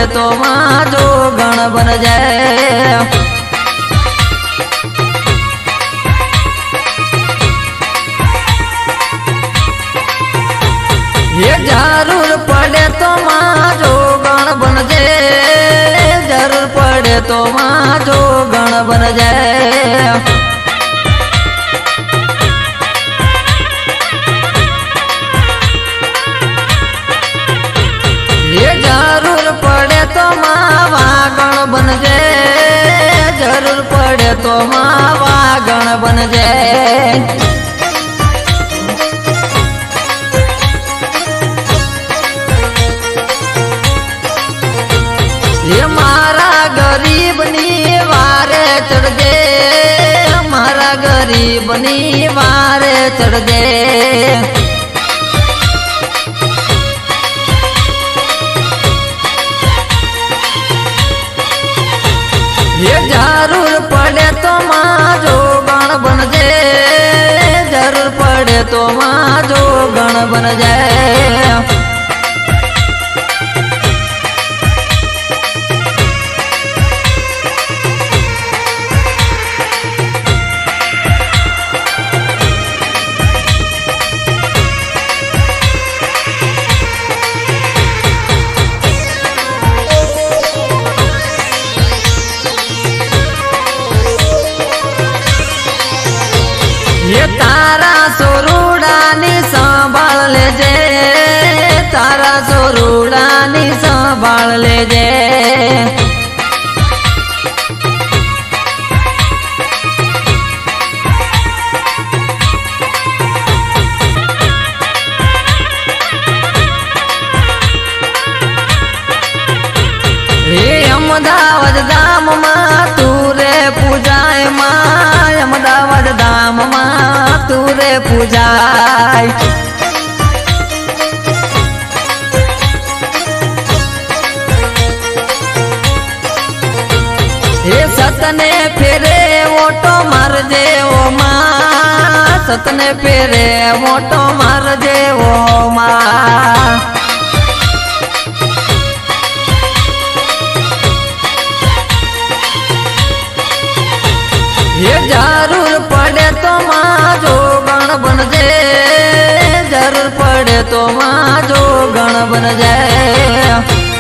तो मां जो गण बन जाए। ये जरूर पड़े तो मां जो गण बन जाए, जरूर पड़े तो मां जो गण बन जाए। ये जरूर पड़े तो मावा गण बन जाए, जरूर पड़े तो मावा गण बन जाए। ये मारा गरीब नी वारे चढ़ दे, मारा गरीब नी वारे चढ़ दे। ये जरूर पड़े तो मां जो गण बन जाए, जरूर पड़े तो मां जो गण बन जाए। ये तारा सोरूडानी संभाल ले जे, तारा सोरूडानी संभाल ले जे। ये अमदावाद धाम मां तू रे पूजाए मां, अमदावाद धाम मां तू रे पूजाए। ये सतने फेरे ओटो मार जे ओ मां, सतने फेरे ओटो मार जे ओ मां। ये जरूर पड़े तो मां जो गण बन जाए, जरूर पड़े तो मां जो गण बन जाए।